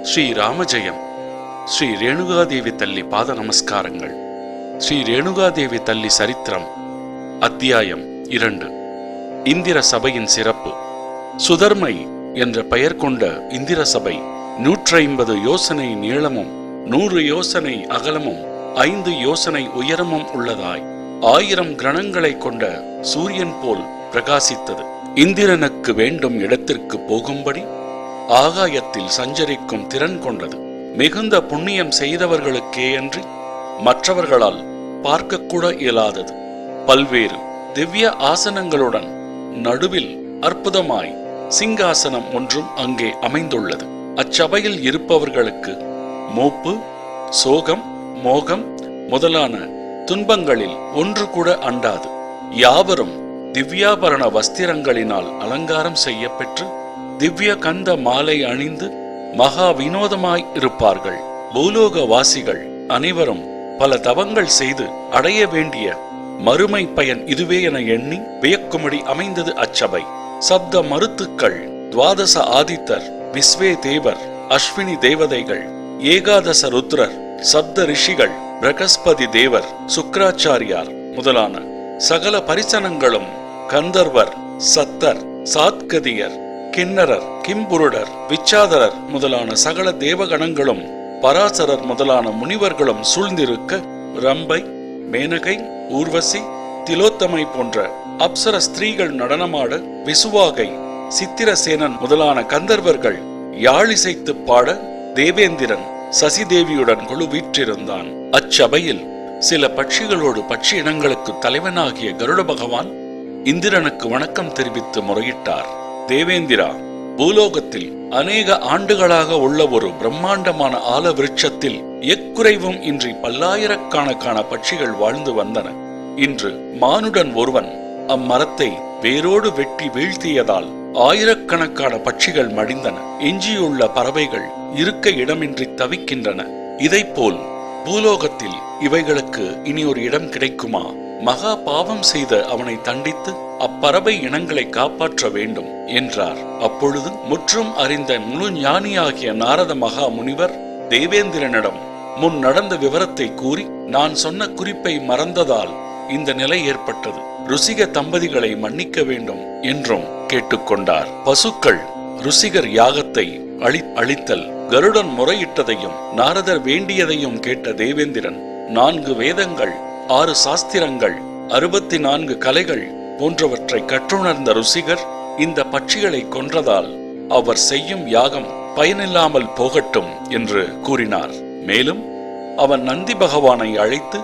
ஸ்ரீ ராமஜெயம். ஸ்ரீ ரேணுகாதேவி தல்லி பாத நமஸ்காரங்கள். ஸ்ரீ ரேணுகாதேவி தல்லி சரித்திரம். அத்தியாயம் 2. இந்திர சபையின் சிறப்பு. சுதர்மை என்ற பெயர் கொண்ட இந்திர சபை 150 யோசனை நீளமும் 100 யோசனை அகலமும் 5 யோசனை உயரமும் உள்ளதாய் 1000 கிரணங்களை கொண்ட சூரியன் போல் பிரகாசித்தது. இந்திரனுக்கு வேண்டும் இடத்திற்கு போகும்படி ஆகாயத்தில் சஞ்சரிக்கும் திறன் கொண்டது. மிகுந்த புண்ணியம் செய்தவர்களுக்கேயன்றி மற்றவர்களால் பார்க்கக்கூட இயலாதது. பல்வேறு திவ்ய ஆசனங்களுடன் நடுவில் அற்புதமாய் சிங்காசனம் ஒன்றும் அங்கே அமைந்துள்ளது. அச்சபையில் இருப்பவர்களுக்கு மூப்பு, சோகம், மோகம் முதலான துன்பங்களில் ஒன்று கூட அண்டாது. யாவரும் திவ்யாபரண வஸ்திரங்களினால் அலங்காரம் செய்யப்பெற்று திவ்ய கந்த மாலை அணிந்து மகா வினோதமாய் இருப்பார்கள். பூலோக வாசிகள் அனைவரும் பல தவங்கள் செய்து அடைய வேண்டிய மறுமை பயன் இதுவே என எண்ணி வியக்கும்படி அமைந்தது அச்சபை. சப்த மருத்துக்கள், துவாதச ஆதித்தர், விஸ்வே தேவர், அஸ்வினி தேவதைகள், ஏகாதச ருத்ரர், சப்த ரிஷிகள், பிரகஸ்பதி தேவர், சுக்ராச்சாரியார் முதலான சகல பரிசனங்களும், கந்தர்வர், சத்தர், சாத்கதியர், கிண்ணரர், கிம்புருடர், விச்சாதரர் முதலான சகல தேவகணங்களும் பராசரர் முதலான முனிவர்களும் சூழ்ந்திருக்க, ரம்பை, மேனகை, ஊர்வசி, திலோத்தமை போன்ற அப்சர ஸ்திரீகள் நடனமாட, விசுவாகை, சித்திரசேனன் முதலான கந்தர்வர்கள் யாழிசைத்து பாட, தேவேந்திரன் சசிதேவியுடன் குழு வீற்றிருந்தான். அச்சபையில் சில பட்சிகளோடு பட்சி இனங்களுக்கு தலைவனாகிய கருட பகவான் இந்திரனுக்கு வணக்கம் தெரிவித்து முறையிட்டார். தேவேந்திரா, பூலோகத்தில் அநேக ஆண்டுகளாக உள்ள ஒரு பிரம்மாண்டமான ஆல விருட்சத்தில் எக்குறைவும் இன்றி பல்லாயிரக்கணக்கான பட்சிகள் வாழ்ந்து வந்தன. இன்று மானுடன் ஒருவன் அம்மரத்தை வேரோடு வெட்டி வீழ்த்தியதால் ஆயிரக்கணக்கான பட்சிகள் மடிந்தன. எஞ்சியுள்ள பறவைகள் இருக்க இடமின்றி தவிக்கின்றன. இதைப்போல் பூலோகத்தில் இவைகளுக்கு இனி ஒரு இடம் கிடைக்குமா? மகா பாவம் செய்த அவனை தண்டித்து அப்பறவை இனங்களை காப்பாற்ற வேண்டும் என்றார். அப்பொழுது முற்றும் அறிந்த முழு ஞானியாகிய நாரத மகா முனிவர் தேவேந்திரனிடம் முன் நடந்த விவரத்தை கூறி, நான் சொன்ன குறிப்பை மறந்ததால் இந்த நிலை ஏற்பட்டது. ருசிக தம்பதிகளை மன்னிக்க வேண்டும் என்றும் கேட்டுக்கொண்டார். பசுக்கள் ருசிகர் யாகத்தை அழித்தல் கருடன் முறையிட்டதையும் நாரதர் வேண்டியதையும் கேட்ட தேவேந்திரன் 4 வேதங்கள், 6 சாஸ்திரங்கள், 64 கலைகள் போன்றவற்றை கற்றுணர்ந்த ருசிகர் இந்த பட்சிகளை கொன்றதால் அவர் செய்யும் யாகம் பயனில்லாமல் போகட்டும் என்று கூறினார். மேலும் அவன் நந்தி பகவானை அழைத்து,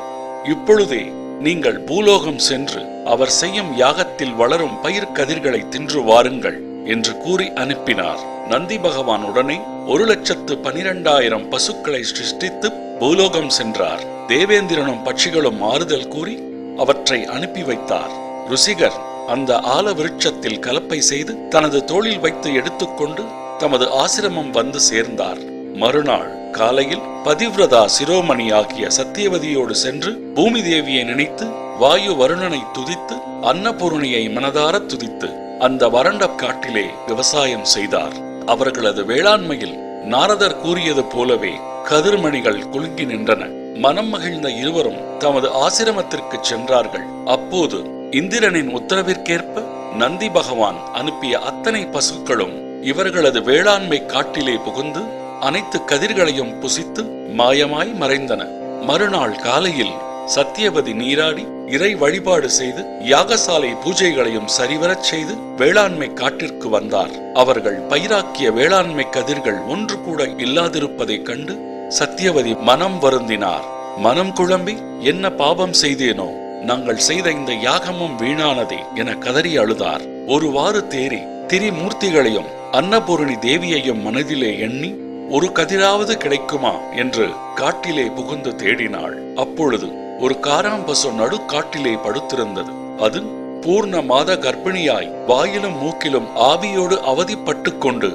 இப்பொழுதே நீங்கள் பூலோகம் சென்று அவர் செய்யும் யாகத்தில் வளரும் பயிர் கதிர்களை தின்று வாருங்கள் என்று கூறி அனுப்பினார். நந்தி பகவான் உடனே 1,12,000 பசுக்களை சிருஷ்டித்து பூலோகம் சென்றார். தேவேந்திரனும் பட்சிகளும் ஆறுதல் கூறி அவற்றை அனுப்பி வைத்தார். ருசிகர் அந்த ஆல விருட்சத்தில் கலப்பை செய்து தனது தோளில் வைத்து எடுத்துக்கொண்டு தமது ஆசிரமம் வந்து சேர்ந்தார். மறுநாள் காலையில் பதிவிரதா சிரோமணி ஆகிய சத்தியவதியோடு சென்று பூமி தேவியை நினைத்து வாயு வருணனை துதித்து அன்னபூரணியை மனதார துதித்து அந்த வறண்ட காட்டிலே விவசாயம் செய்தார். அவர்களது வேளாண்மையில் நாரதர் கூறியது போலவே கதிர்மணிகள் குலுங்கி நின்றன. மனம் மகிழ்ந்த இருவரும் தமது ஆசிரமத்திற்கு சென்றார்கள். அப்போது இந்திரனின் உத்தரவிற்கேற்ப நந்தி பகவான் அனுப்பிய அத்தனை பசுக்களும் இவர்களது வேளாண்மை காட்டிலே புகுந்து அனைத்து கதிர்களையும் புசித்து மாயமாய் மறைந்தன. மறுநாள் காலையில் சத்தியவதி நீராடி இறை வழிபாடு செய்து யாகசாலை பூஜைகளையும் சரிவரச் செய்து வேளாண்மை காட்டிற்கு வந்தார். அவர்கள் பயிராக்கிய வேளாண்மை கதிர்கள் ஒன்று கூட இல்லாதிருப்பதைக் கண்டு சத்தியவதி மனம் வருந்தினார். மனம் குழம்பி, என்ன பாவம் செய்தேனோ, நாங்கள் செய்த இந்த யாகமும் வீணானதே என கதறி அழுதார். ஒருவாறு தேறி திரிமூர்த்திகளையும் அன்னபூரணி தேவியையும் மனதிலே எண்ணி ஒரு கதிராவது கிடைக்குமா என்று காட்டிலே புகுந்து தேடினாள். அப்பொழுது ஒரு காராம்பசு நடுக்காட்டிலே படுத்திருந்தது. அது பூர்ண மாத கர்ப்பிணியாய் வாயிலும் மூக்கிலும் ஆவியோடு அவதிப்பட்டு கொண்டு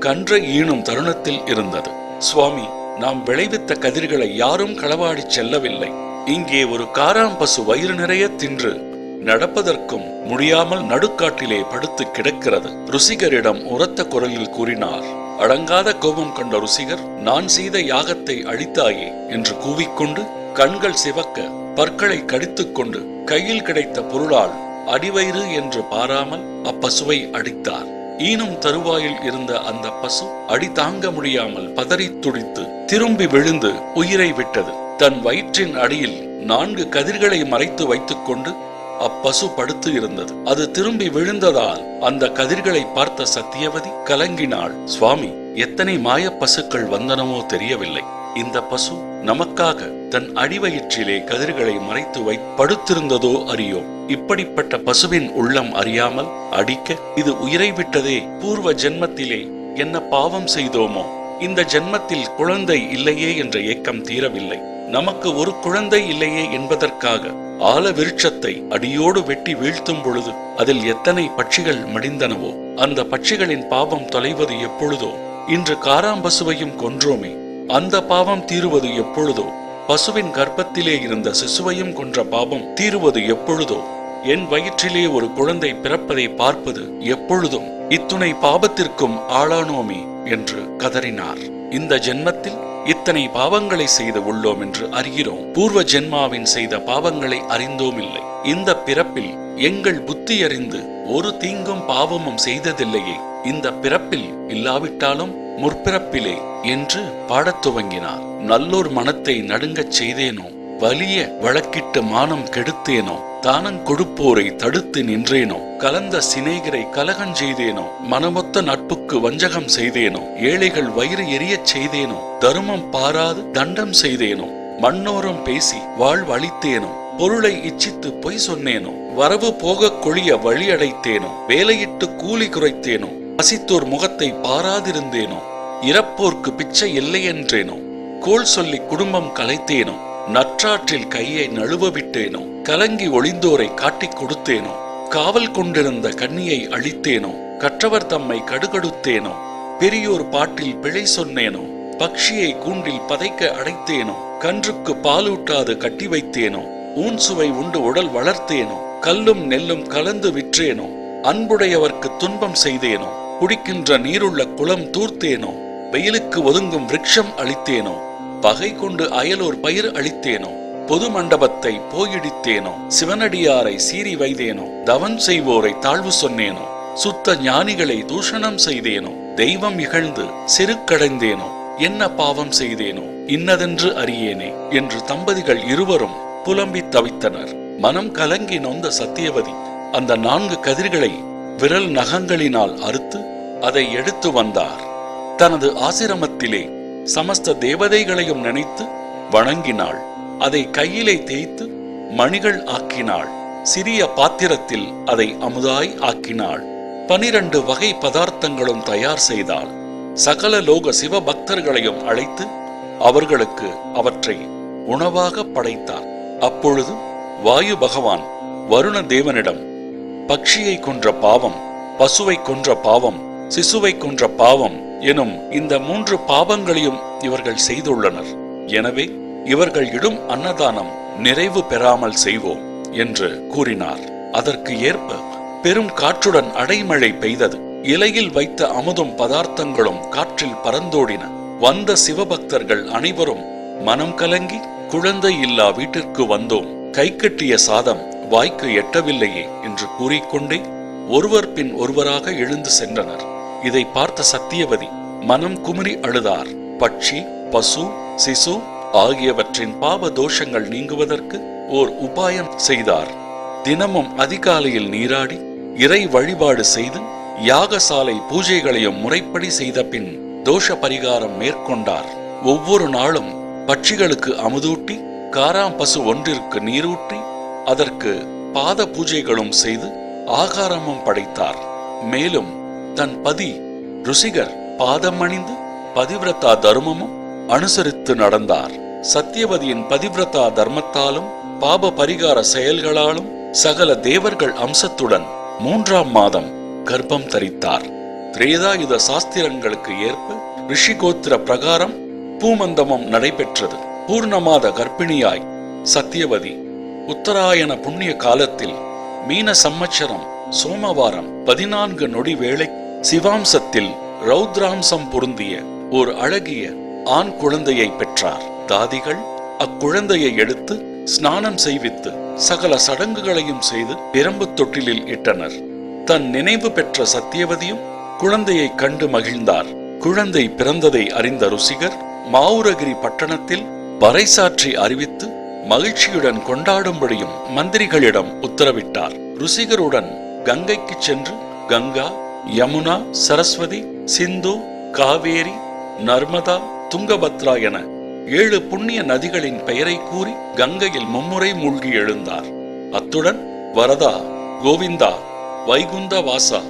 கன்றை ஈனும் தருணத்தில் இருந்தது. சுவாமி, நாம் விளைவித்த கதிர்களை யாரும் களவாடி செல்லவில்லை. இங்கே ஒரு காராம்பசு வயிறு நிறைய தின்று நடப்பதற்கும் முடியாமல் நடுக்காட்டிலே படுத்து கிடக்கிறது. ருசிகரிடம் உரத்த குரலில் கூறினார், அடங்காத கோபம் கண்ட ருசிகர், நான் செய்த யாகத்தை அழித்தாயே என்று கூவிக்கொண்டு கண்கள் சிவக்க பற்களை கடித்துக் கொண்டு கையில் கிடைத்த பொருளால் அடிவயிறு என்று பாராமல் அப்பசுவை அடித்தார். ஈனும் தருவாயில் இருந்த அந்த பசு அடி தாங்க முடியாமல் பதறி துடித்து திரும்பி விழுந்து உயிரை விட்டது. தன் வயிற்றின் அடியில் 4 கதிர்களை மறைத்து வைத்துக் கொண்டு அப்பசு படுத்து இருந்தது. அது திரும்பி விழுந்ததால் அந்த கதிர்களை பார்த்த சத்தியவதி கலங்கினாள். சுவாமி, எத்தனை மாய பசுக்கள் வந்தனமோ தெரியவில்லை. இந்த பசு நமக்காக தன் அடிவயிற்றிலே கதிர்களை மறைத்து படுத்திருந்ததோ அறியோம். இப்படிப்பட்ட பசுவின் உள்ளம் அறியாமல் அடிக்க இது உயிரை விட்டதே. பூர்வ ஜென்மத்திலே என்ன பாவம் செய்தோமோ, இந்த ஜென்மத்தில் குழந்தை இல்லையே என்ற ஏக்கம் தீரவில்லை. நமக்கு ஒரு குழந்தை இல்லையே என்பதற்காக ஆல விருட்சத்தை அடியோடு வெட்டி வீழ்த்தும் பொழுது அதில் எத்தனை பட்சிகள் மடிந்தனவோ, அந்த பட்சிகளின் பாவம் தொலைவது எப்பொழுதோ? இன்று காராம்பசுவையும் கொன்றோமே, அந்த பாவம் தீருவது எப்பொழுதோ? பசுவின் கர்ப்பத்திலே இருந்த சிசுவையும் கொன்ற பாவம் தீருவது எப்பொழுதோ? என் வயிற்றிலே ஒரு குழந்தை பிறப்பதை பார்ப்பது எப்பொழுதும்? இத்துணை பாவத்திற்கும் ஆளானோமே என்று கதறினார். இந்த ஜென்மத்தில் இத்தனை பாவங்களை செய்து உள்ளோம் என்று அறிகிறோம். பூர்வ ஜென்மாவின் செய்த பாவங்களை அறிந்தோம் இல்லை. இந்த பிறப்பில் எங்கள் புத்தி அறிந்து ஒரு தீங்கும் பாவமும் செய்ததில்லையே. இந்த பிறப்பில் இல்லாவிட்டாலும் முற்பிறப்பிலே என்று பாடத் துவங்கினார். நல்லோர் மனத்தை நடுங்கச் செய்தேனோ, வலிய வழக்கிட்டு மானம் கெடுத்தேனோ, தானம் கொடுப்போரை தடுத்து நின்றேனோ, கலந்த சிநேகரை கலகம் செய்தேனோ, மனமொத்த நட்புக்கு வஞ்சகம் செய்தேனோ, ஏழைகள் வயிறு எரியச் செய்தேனோ, தருமம் பாராது தண்டம் செய்தேனோ, மண்ணோரம் பேசி வாழ்வழித்தேனோ, பொருளை இச்சித்து பொய் சொன்னேனோ, வரவு போக கொளிய வழி அடைத்தேனோ, வேலையிட்டு கூலி குறைத்தேனோ, பசித்தோர் முகத்தை பாராதிருந்தேனோ, இறப்போர்க்கு பிச்சை இல்லை என்றேனோ, கோள் சொல்லி குடும்பம் கலைத்தேனோ, நற்றாற்றில் கையை நழுவ விட்டேனோ, கலங்கி ஒளிந்தோரை காட்டிக் கொடுத்தேனோ, காவல் கொண்டிருந்த கண்ணியை அழித்தேனோ, கற்றவர் தம்மை கடுகடுத்தேனோ, பெரியோர் பாட்டில் பிழை சொன்னேனோ, பக்ஷியை கூண்டில் பதைக்க அடைத்தேனோ, கன்றுக்கு பாலூட்டாது கட்டி வைத்தேனோ, ஊன் சுவை உண்டு உடல் வளர்த்தேனோ, கல்லும் நெல்லும் கலந்து விற்றேனோ, அன்புடையவர்க்கு துன்பம் செய்தேனோ, குடிக்கின்ற நீருள்ள குளம் தூர்த்தேனோ, வெயிலுக்கு ஒதுங்கும் விருட்சம் அளித்தேனோ, பகை கொண்டு அயலோர் பயிர் அளித்தேனோ, பொது மண்டபத்தை போயிடித்தேனோ, சிவனடியாரை சீறி வைத்தேனோ, தவன் செய்வோரை தாழ்வு சொன்னேனோ, சுத்த ஞானிகளை தூஷணம் செய்தேனோ, தெய்வம் இகழ்ந்து சிறுக்கடைந்தேனோ, என்ன பாவம் செய்தேனோ, இன்னதென்று அறியேனே என்று தம்பதிகள் இருவரும் புலம்பி தவித்தனர். மனம் கலங்கி நொந்த சத்தியவதி அந்த 4 கதிர்களை விரல் நகங்களினால் அறுத்து அதை எடுத்து வந்தார். தனது ஆசிரமத்திலே சமஸ்த தேவதைகளையும் நினைத்து வணங்கினாள். அதை கையிலே தேய்த்து மணிகள் ஆக்கினாள். சிறிய பாத்திரத்தில் அதை அமுதாய் ஆக்கினாள். 12 வகை பதார்த்தங்களும் தயார் செய்தாள். சகல லோக சிவ பக்தர்களையும் அழைத்து அவர்களுக்கு அவற்றை உணவாக படைத்தார். அப்பொழுது வாயு பகவான் வருண தேவனிடம், பக்ஷியை கொன்ற பாவம், பசுவை கொன்ற பாவம், சிசுவை கொன்ற பாவம் எனும் இந்த 3 பாவங்களையும் இவர்கள் செய்துள்ளனர். எனவே இவர்கள் இடும் அன்னதானம் நிறைவு பெறாமல் செய்வோம் என்று கூறினார். அதற்கு ஏற்ப பெரும் காற்றுடன் அடைமழை பெய்தது. இலையில் வைத்த அமுதும் பதார்த்தங்களும் காற்றில் பறந்தோடின. வந்த சிவபக்தர்கள் அனைவரும் மனம் கலங்கி, குழந்தை இல்லா வீட்டிற்கு வந்தோம், கை கட்டிய சாதம் வாய்க்கு எட்டவில்லையே என்று கூறிக்கொண்டே ஒருவர் பின் ஒருவராக எழுந்து சென்றனர். இதை பார்த்த சத்தியவதி மனம் குமுறி அழுதார். பட்சி, பசு, சிசு ஆகியவற்றின் பாவ தோஷங்கள் நீங்குவதற்கு ஓர் உபாயம் செய்தார். தினமும் அதிகாலையில் நீராடி இறை வழிபாடு செய்து யாகசாலை பூஜைகளையும் முறைப்படி செய்த பின் தோஷ பரிகாரம் மேற்கொண்டார். ஒவ்வொரு நாளும் பட்சிகளுக்கு அமுதூட்டி, காராம் பசு ஒன்றிற்கு நீரூற்றி அதற்கு பாத பூஜைகளும் செய்து ஆகாரமும் படைத்தார். மேலும் தன் பதி ருசிகர் பாதம் அணிந்து பதிவிரதா தர்மமும் அனுசரித்து நடந்தார். சத்தியவதியின் பதிவிரதா தர்மத்தாலும் பாப பரிகார செயல்களாலும் சகல தேவர்கள் அம்சத்துடன் 3ஆம் மாதம் கர்ப்பம் தரித்தார். திரேதாயுத சாஸ்திரங்களுக்கு ஏற்ப ரிஷிகோத்திர பிரகாரம் பூமந்தமும் நடைபெற்றது. பூர்ணமாத கர்ப்பிணியாய் சத்தியவதி உத்தராயண புண்ணிய காலத்தில் மீன சம்மச்சரம் சோமவாரம் 14 நொடி வேளை சிவாம்சத்தில் ரௌத்ராம்சம் பொருந்திய ஒரு அழகிய ஆண் குழந்தையை பெற்றார். தாதிகள் அக்குழந்தையை எடுத்து ஸ்நானம் செய்வித்து சகல சடங்குகளையும் செய்து பிரம்பு தொட்டிலில் இட்டனர். தன் நினைவு பெற்ற சத்தியவதியும் குழந்தையை கண்டு மகிழ்ந்தார். குழந்தை பிறந்ததை அறிந்த ருசிகர் மாவுரகிரி பட்டணத்தில் பறைசாற்றி அறிவித்து மகிழ்ச்சியுடன் கொண்டாடும்படியும் மந்திரிகளிடம் உத்தரவிட்டார். ருசிகருடன் கங்கைக்கு சென்று கங்கா, யமுனா, சரஸ்வதி, சிந்து, காவேரி, நர்மதா, துங்கபத்ரா என 7 புண்ணிய நதிகளின் பெயரை கூறி கங்கையில் மும்முறை மூழ்கி எழுந்தார். அத்துடன் வரதா, கோவிந்தா, வைகுந்த வாசா,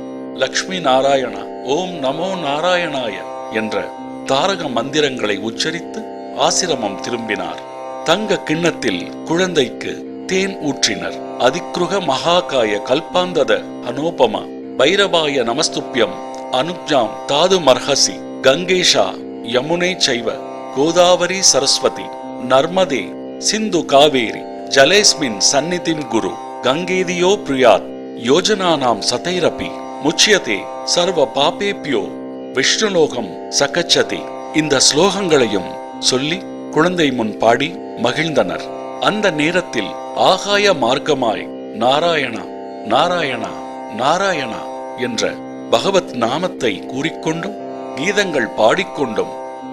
லக்ஷ்மி நாராயணா, ஓம் நமோ நாராயணாய என்ற தாரக மந்திரங்களை உச்சரித்து ஆசிரமம் திரும்பினார். தங்க கிண்ணத்தில் குழந்தைக்கு தேன் ஊற்றினர். அதிக்ருக மகாகாய கல்பாந்தத அனோபமா பைரவாய நமஸ்துப்யம் அனுஜாம் தாது மர்ஹசி கங்கேஷா யமுனை சைவ கோதாவரி சரஸ்வதி நர்மதே சிந்து காவேரி ஜலேஸ்மின் சந்நிதிம் குரு கங்கேதியோ பிரியாத் யோஜனானாம் சதைரபி முச்சியதே சர்வ பாபேப்யோ விஷ்ணுலோகம் சகச்சதி. இந்த ஸ்லோகங்களையும் சொல்லி குழந்தை முன் பாடி மகிழ்ந்தனர். அந்த நேரத்தில் ஆகாய மார்க்கமாய் நாராயணா நாராயணா நாராயணா என்ற பகவத் நாமத்தை கூறிக்கொண்டும் கீதங்கள் பாடிக்கொண்டும்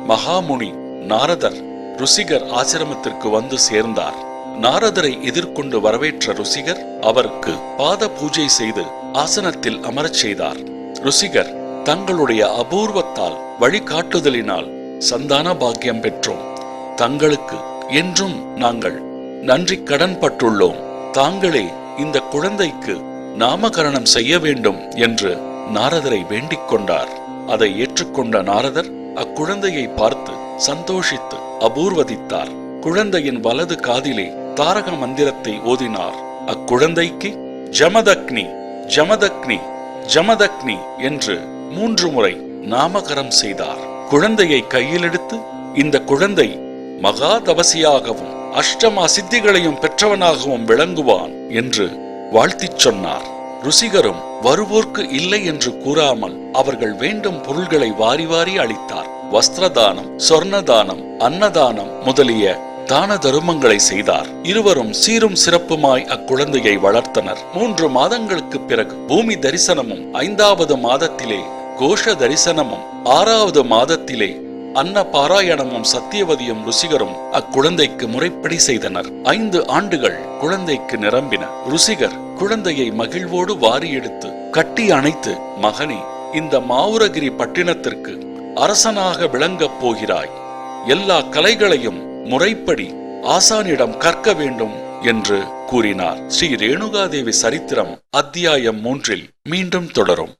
மகாமுனி நாரதர் ருசிகர் ஆசிரமத்திற்கு வந்து சேர்ந்தார். நாரதரை எதிர்கொண்டு வரவேற்ற ருசிகர் அவருக்கு பாத பூஜை செய்து ஆசனத்தில் அமரச் செய்தார். ருசிகர் தங்களுடைய அபூர்வத்தால் வழிகாட்டுதலினால் சந்தான பாக்கியம் பெற்றோம். தங்களுக்கு என்றும் நாங்கள் நன்றி கடன் பட்டுள்ளோம். தாங்களே இந்த குழந்தைக்கு நாமகரணம் செய்ய வேண்டும் என்று நாரதரை வேண்டிக் கொண்டார். அதை ஏற்றுக்கொண்ட நாரதர் அக்குழந்தையை பார்த்து சந்தோஷித்து அபூர்வதித்தார். குழந்தையின் வலது காதிலே தாரக மந்திரத்தை ஓதினார். அக்குழந்தைக்கு ஜமதக்னி ஜமதக்னி ஜமதக்னி என்று 3 முறை நாமகரம் செய்தார். குழந்தையை கையில் எடுத்து இந்த குழந்தை மகா தபசியாகவும் அஷ்டமா சித்திகளையும் பெற்றவனாகவும் விளங்குவான் என்று வாழ்த்திச் சொன்னார். ருசிகரும் வருவோர்க்கு இல்லை என்று கூறாமல் அவர்கள் வேண்டும் பொருள்களை வாரி வாரி அளித்தார். வஸ்திரதானம், சொர்ணதானம், அன்னதானம் முதலிய தான தருமங்களை செய்தார். இருவரும் சீரும் சிறப்புமாய் அக்குழந்தையை வளர்த்தனர். 3 மாதங்களுக்கு பிறகு பூமி தரிசனமும், 5வது மாதத்திலே கோஷ தரிசனமும், 6வது மாதத்திலே அன்ன பாராயணமும் சத்தியவதியும் ருசிகரும் அக்குழந்தைக்கு முறைப்படி செய்தனர். 5 ஆண்டுகள் குழந்தைக்கு நிரம்பின. ருசிகர் குழந்தையை மகிழ்வோடு வாரி எடுத்து கட்டி அணைத்து, மகனே, இந்த மாவுரகிரி பட்டினத்திற்கு அரசனாக விளங்கப் போகிறாய். எல்லா கலைகளையும் முறைப்படி ஆசானிடம் கற்க வேண்டும் என்று கூறினார். ஸ்ரீ ரேணுகாதேவி சரித்திரம் அத்தியாயம் 3 மீண்டும் தொடரும்.